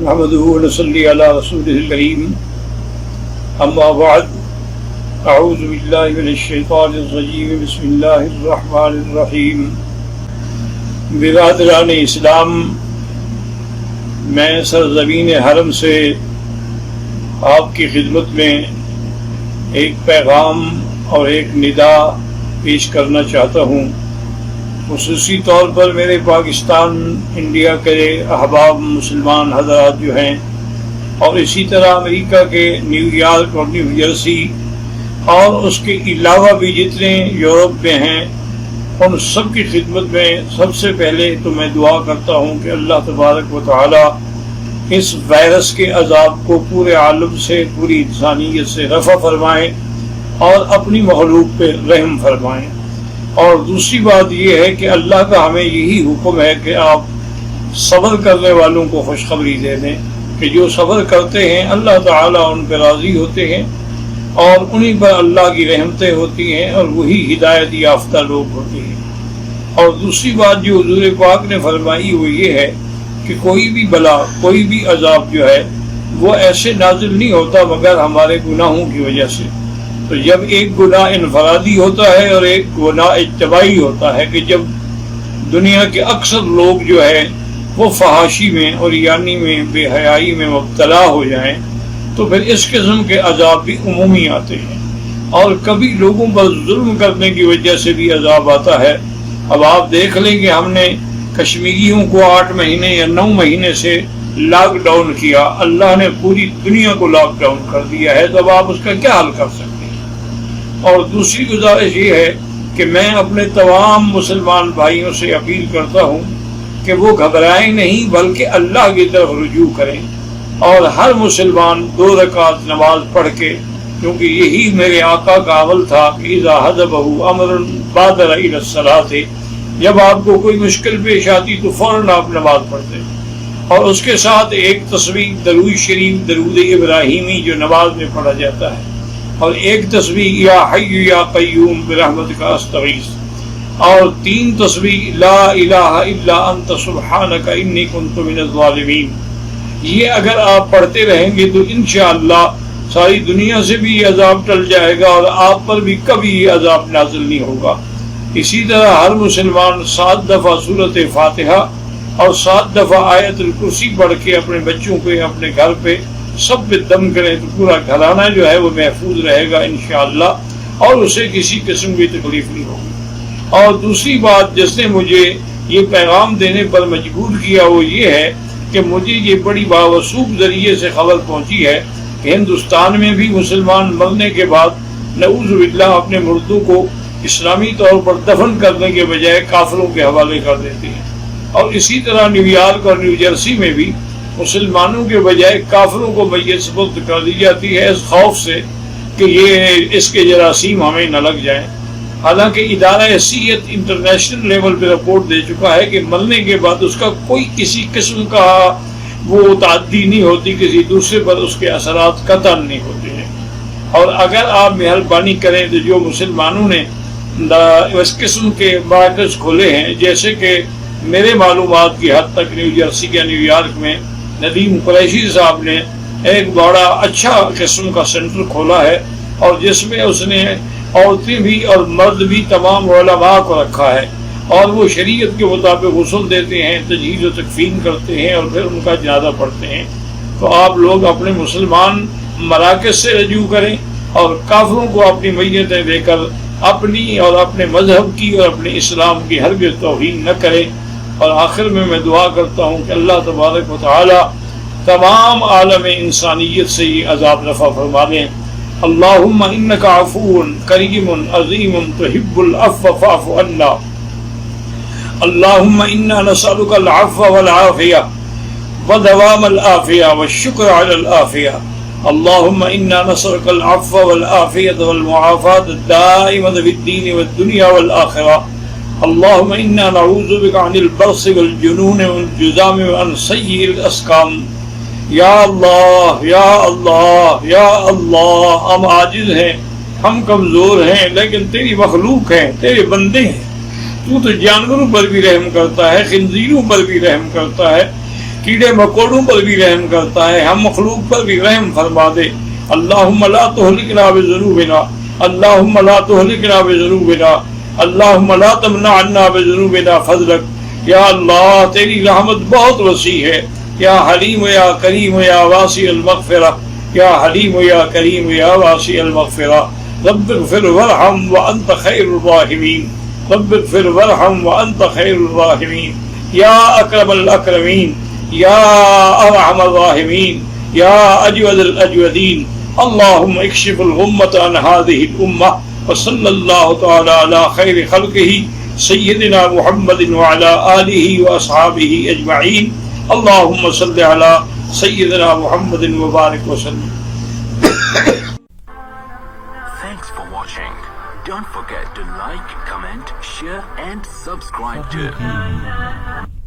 نحمده ونصلي على رسوله الكريم اما بعد اعوذ باللہ من الشیطان الرجیم بسم اللہ الرحمن الرحیم۔ برادران اسلام، میں سرزمین حرم سے آپ کی خدمت میں ایک پیغام اور ایک ندا پیش کرنا چاہتا ہوں۔ خصوصی طور پر میرے پاکستان انڈیا کے احباب مسلمان حضرات جو ہیں، اور اسی طرح امریکہ کے نیو یارک اور نیو جرسی اور اس کے علاوہ بھی جتنے یورپ میں ہیں، ان سب کی خدمت میں سب سے پہلے تو میں دعا کرتا ہوں کہ اللہ تبارک و تعالی اس وائرس کے عذاب کو پورے عالم سے، پوری انسانیت سے رفع فرمائیں اور اپنی مخلوق پہ رحم فرمائیں۔ اور دوسری بات یہ ہے کہ اللہ کا ہمیں یہی حکم ہے کہ آپ صبر کرنے والوں کو خوشخبری دے دیں کہ جو صبر کرتے ہیں اللہ تعالیٰ ان پہ راضی ہوتے ہیں اور انہی پر اللہ کی رحمتیں ہوتی ہیں اور وہی ہدایت یافتہ لوگ ہوتے ہیں۔ اور دوسری بات جو حضور پاک نے فرمائی وہ یہ ہے کہ کوئی بھی بلا، کوئی بھی عذاب جو ہے وہ ایسے نازل نہیں ہوتا مگر ہمارے گناہوں کی وجہ سے۔ تو جب ایک گناہ انفرادی ہوتا ہے اور ایک گناہ اجتماعی ہوتا ہے کہ جب دنیا کے اکثر لوگ جو ہے وہ فحاشی میں اور یعنی میں بے حیائی میں مبتلا ہو جائیں تو پھر اس قسم کے عذاب بھی عمومی آتے ہیں، اور کبھی لوگوں پر ظلم کرنے کی وجہ سے بھی عذاب آتا ہے۔ اب آپ دیکھ لیں کہ ہم نے کشمیریوں کو 8 مہینے یا 9 مہینے سے لاک ڈاؤن کیا، اللہ نے پوری دنیا کو لاک ڈاؤن کر دیا ہے، تو اب آپ اس کا کیا حل کر سکتے ہیں؟ اور دوسری گزارش یہ ہے کہ میں اپنے تمام مسلمان بھائیوں سے اپیل کرتا ہوں کہ وہ گھبرائیں نہیں بلکہ اللہ کی طرف رجوع کریں، اور ہر مسلمان 2 رکعت نماز پڑھ کے، کیونکہ یہی میرے آقا کا عمل تھا کہ اذا حضبہ امر بادر الی الصلاۃ، جب آپ کو کوئی مشکل پیش آتی تو فوراً آپ نماز پڑھتے، اور اس کے ساتھ ایک تسبیح درود شریف، درود ابراہیمی جو نماز میں پڑھا جاتا ہے، اور ایک تسبیح یا حی یا قیوم برحمتک استغیث، اور 3 تسبیح لا الہ الا انت سبحانک انی کنت من الظالمین۔ یہ اگر آپ پڑھتے رہیں گے تو انشاءاللہ ساری دنیا سے بھی یہ عذاب ٹل جائے گا اور آپ پر بھی کبھی یہ عذاب نازل نہیں ہوگا۔ اسی طرح ہر مسلمان 7 دفعہ سورۃ فاتحہ اور 7 دفعہ آیت الکرسی پڑھ کے اپنے بچوں پہ، اپنے گھر پہ سب پہ دم کرے تو پورا گھرانہ جو ہے وہ محفوظ رہے گا انشاءاللہ، اور اسے کسی قسم کی تکلیف نہیں ہوگی۔ اور دوسری بات جس نے مجھے یہ پیغام دینے پر مجبور کیا وہ یہ ہے کہ مجھے یہ بڑی باوثوق ذریعے سے خبر پہنچی ہے کہ ہندوستان میں بھی مسلمان مرنے کے بعد نعوذ باللہ اپنے مردوں کو اسلامی طور پر دفن کرنے کے بجائے کافروں کے حوالے کر دیتے ہیں، اور اسی طرح نیو یارک اور نیو جرسی میں بھی مسلمانوں کے بجائے کافروں کو میت سپرد کر دی جاتی ہے اس خوف سے کہ یہ اس کے جراثیم ہمیں نہ لگ جائیں۔ حالانکہ ادارہ صحت انٹرنیشنل لیول پہ رپورٹ دے چکا ہے کہ مرنے کے بعد اس کا کوئی کسی قسم کا وہ تعدی نہیں ہوتی، کسی دوسرے پر اس کے اثرات قطعاً نہیں ہوتے ہیں۔ اور اگر آپ مہربانی کریں تو جو مسلمانوں نے اس قسم کے مراکز کھولے ہیں، جیسے کہ میرے معلومات کی حد تک نیو جرسی یا نیو یارک میں ندیم قریشی صاحب نے ایک بڑا اچھا قسم کا سینٹر کھولا ہے، اور جس میں اس نے عورتیں بھی اور مرد بھی تمام علماء کو رکھا ہے، اور وہ شریعت کے مطابق غسل دیتے ہیں، تجہیز و تکفین کرتے ہیں اور پھر ان کا جنازہ پڑھتے ہیں۔ تو آپ لوگ اپنے مسلمان مراکز سے رجوع کریں اور کافروں کو اپنی میتیں دے کر اپنی اور اپنے مذہب کی اور اپنے اسلام کی ہرگز توہین نہ کریں۔ اور آخر میں دعا کرتا ہوں کہ اللہ تبارک و تعالی تمام عالم انسانیت سے یہ عذاب رفع فرما دیں۔ اللہم انک عفو کریم عظیم تحب العفو فاعف عنا۔ اللہم انا نسألک العفو والعافیہ ودوام العافیہ والشکر علی العافیہ۔ اللہم انا نسألک العفو والعافیہ والمعافاة الدائمة فی الدین والدنیا والآخرہ۔ اللہم انا نعوذ بک عن البرص والجنون والجذام وعن سیئ الاسقام۔ یا اللہ یا اللہ یا اللہ، ہم عاجز ہیں، ہم کمزور ہیں، لیکن تیری مخلوق ہیں، تیرے بندے ہیں۔ تو جانوروں پر بھی رحم کرتا ہے، خنزیروں پر بھی رحم کرتا ہے، کیڑے مکوڑوں پر بھی رحم کرتا ہے، ہم مخلوق پر بھی رحم فرما دے۔ اللہم لا تہلکنا بذنوبنا، اللہم لا تہلکنا بذنوبنا، اللہم لا تمنع عنا بذنوبنا فضلک۔ یا اللہ تیری رحمت بہت وسیع ہے، یا حلیم یا کریم یا واسع المغفرہ، یا حلیم یا کریم یا واسع المغفرہ۔ رب اغفر وارحم وانت خیر الراحمین، رب اغفر وارحم وانت خیر الراحمین، یا اکرم الاکرمین، یا ارحم الراحمین، یا اجود الاجودین۔ اللہم اکشف الغمۃ عن هذه الامہ، وصلی اللہ تعالی علی خیر خلقہ سیدنا محمد وعلی آلہ واصحابہ اجمعین۔ اللہم صلی علی سیدنا محمد وبارک وسلم۔ Thanks for watching. Don't forget to like, comment, share and subscribe to